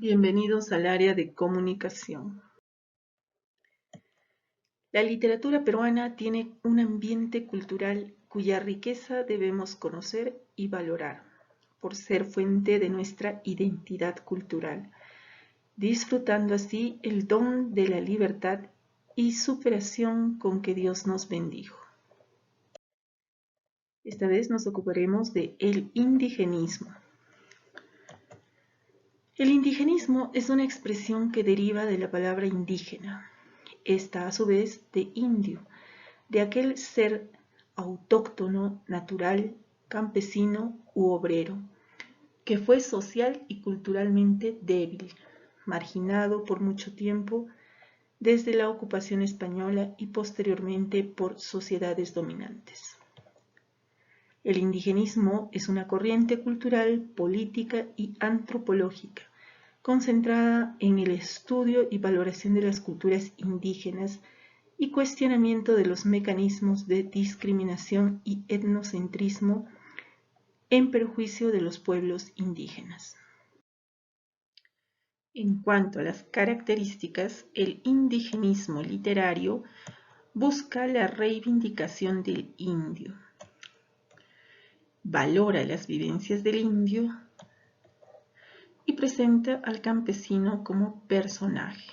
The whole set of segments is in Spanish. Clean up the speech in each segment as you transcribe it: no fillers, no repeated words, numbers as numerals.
Bienvenidos al área de comunicación. La literatura peruana tiene un ambiente cultural cuya riqueza debemos conocer y valorar, por ser fuente de nuestra identidad cultural, disfrutando así el don de la libertad y superación con que Dios nos bendijo. Esta vez nos ocuparemos de el indigenismo. El indigenismo es una expresión que deriva de la palabra indígena. Esta a su vez de indio, de aquel ser autóctono, natural, campesino u obrero, que fue social y culturalmente débil, marginado por mucho tiempo desde la ocupación española y posteriormente por sociedades dominantes. El indigenismo es una corriente cultural, política y antropológica concentrada en el estudio y valoración de las culturas indígenas y cuestionamiento de los mecanismos de discriminación y etnocentrismo en perjuicio de los pueblos indígenas. En cuanto a las características, el indigenismo literario busca la reivindicación del indio, valora las vivencias del indio y presenta al campesino como personaje.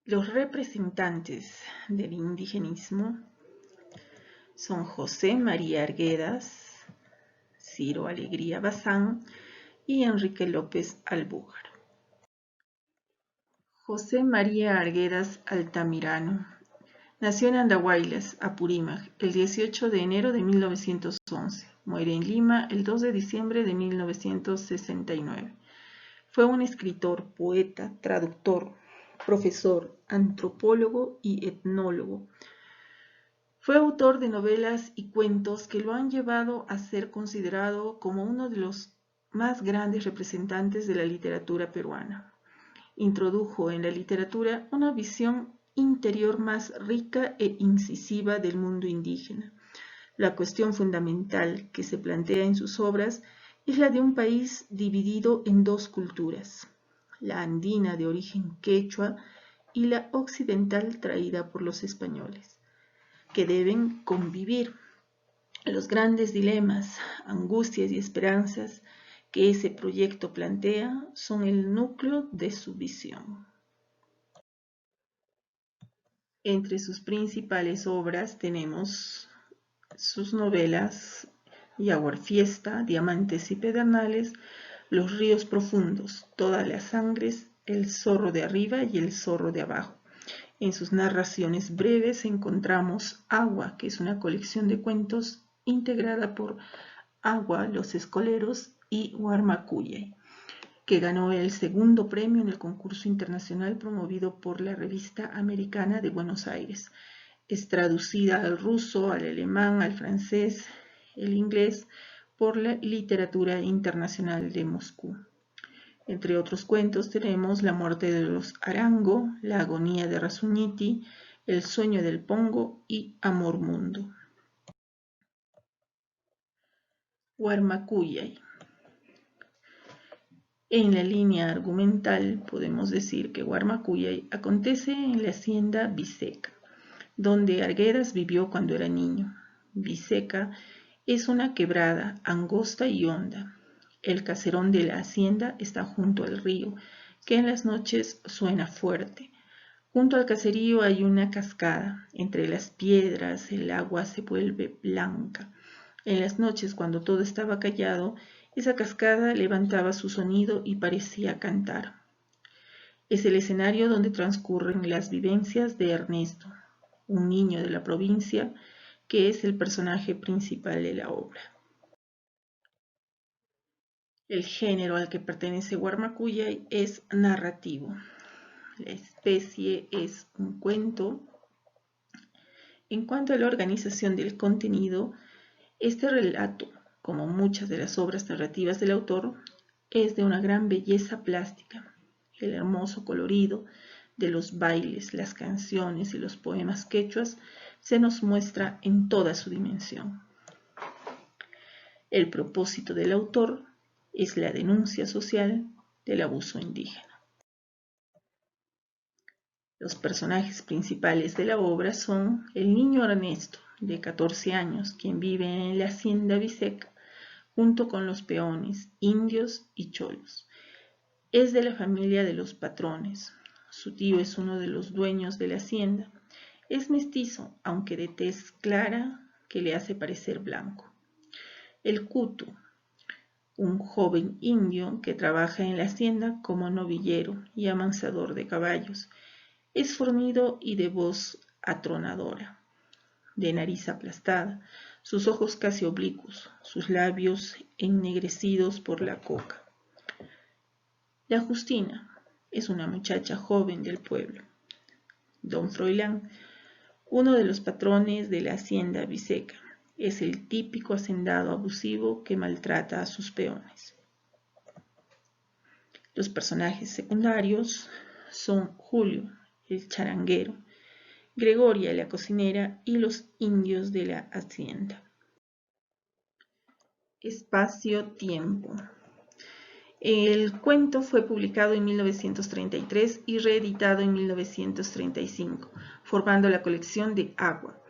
Los representantes del indigenismo son José María Arguedas, Ciro Alegría Bazán y Enrique López Albújar. José María Arguedas Altamirano nació en Andahuaylas, Apurímac, el 18 de enero de 1911. Muere en Lima el 2 de diciembre de 1969. Fue un escritor, poeta, traductor, profesor, antropólogo y etnólogo. Fue autor de novelas y cuentos que lo han llevado a ser considerado como uno de los más grandes representantes de la literatura peruana. Introdujo en la literatura una visión interior más rica e incisiva del mundo indígena. La cuestión fundamental que se plantea en sus obras es la de un país dividido en dos culturas, la andina de origen quechua y la occidental traída por los españoles, que deben convivir. Los grandes dilemas, angustias y esperanzas que ese proyecto plantea son el núcleo de su visión. Entre sus principales obras tenemos sus novelas Yaguarfiesta, Diamantes y Pedernales, Los ríos profundos, Todas las sangres, El zorro de arriba y El zorro de abajo. En sus narraciones breves encontramos Agua, que es una colección de cuentos integrada por Agua, Los Escoleros y Huarmacuyay, que ganó el segundo premio en el concurso internacional promovido por la Revista Americana de Buenos Aires. Es traducida al ruso, al alemán, al francés, el inglés por la Literatura Internacional de Moscú. Entre otros cuentos tenemos La muerte de los Arango, La agonía de Razuñiti, El sueño del Pongo y Amor Mundo. Huarmacuyay. En la línea argumental podemos decir que Huarmacuyay acontece en la hacienda Biseca, donde Arguedas vivió cuando era niño. Biseca es una quebrada angosta y honda. El caserón de la hacienda está junto al río, que en las noches suena fuerte. Junto al caserío hay una cascada. Entre las piedras el agua se vuelve blanca. En las noches, cuando todo estaba callado, esa cascada levantaba su sonido y parecía cantar. Es el escenario donde transcurren las vivencias de Ernesto, un niño de la provincia que es el personaje principal de la obra. El género al que pertenece Huarmacuyay es narrativo. La especie es un cuento. En cuanto a la organización del contenido, este relato, como muchas de las obras narrativas del autor, es de una gran belleza plástica. El hermoso colorido de los bailes, las canciones y los poemas quechuas se nos muestra en toda su dimensión. El propósito del autor es la denuncia social del abuso indígena. Los personajes principales de la obra son el niño Ernesto, de 14 años, quien vive en la hacienda Biseca, junto con los peones, indios y cholos. Es de la familia de los patrones. Su tío es uno de los dueños de la hacienda. Es mestizo, aunque de tez clara, que le hace parecer blanco. El Cuto, un joven indio que trabaja en la hacienda como novillero y amansador de caballos. Es fornido y de voz atronadora, de nariz aplastada, sus ojos casi oblicuos, sus labios ennegrecidos por la coca. La Justina es una muchacha joven del pueblo. Don Froilán, uno de los patrones de la hacienda Biseca, es el típico hacendado abusivo que maltrata a sus peones. Los personajes secundarios son Julio, el charanguero, Gregoria, la cocinera, y los indios de la hacienda. Espacio-tiempo. El cuento fue publicado en 1933 y reeditado en 1935, formando la colección de Agua,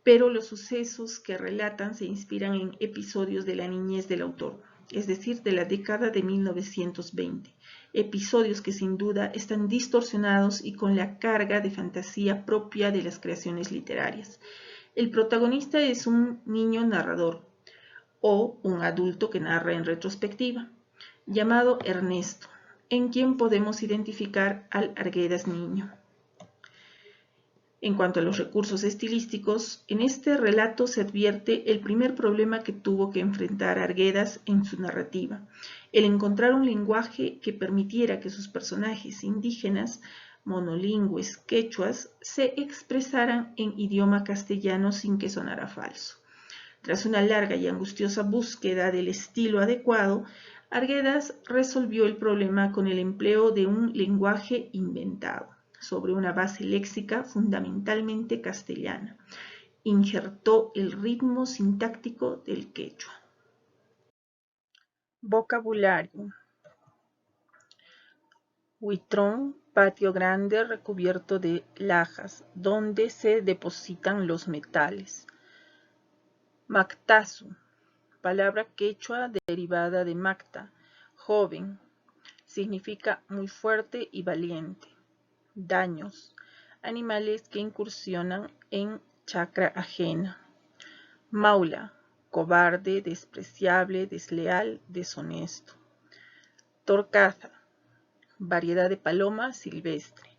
pero los sucesos que relatan se inspiran en episodios de la niñez del autor, es decir, de la década de 1920, episodios que sin duda están distorsionados y con la carga de fantasía propia de las creaciones literarias. El protagonista es un niño narrador o un adulto que narra en retrospectiva, llamado Ernesto, en quien podemos identificar al Arguedas niño. En cuanto a los recursos estilísticos, en este relato se advierte el primer problema que tuvo que enfrentar Arguedas en su narrativa, el encontrar un lenguaje que permitiera que sus personajes indígenas, monolingües quechuas, se expresaran en idioma castellano sin que sonara falso. Tras una larga y angustiosa búsqueda del estilo adecuado, Arguedas resolvió el problema con el empleo de un lenguaje inventado, sobre una base léxica fundamentalmente castellana. Injertó el ritmo sintáctico del quechua. Vocabulario. Huitrón, patio grande recubierto de lajas, donde se depositan los metales. Mactazu, palabra quechua derivada de macta, joven, significa muy fuerte y valiente. Daños, animales que incursionan en chacra ajena. Maula, cobarde, despreciable, desleal, deshonesto. Torcaza, variedad de paloma silvestre.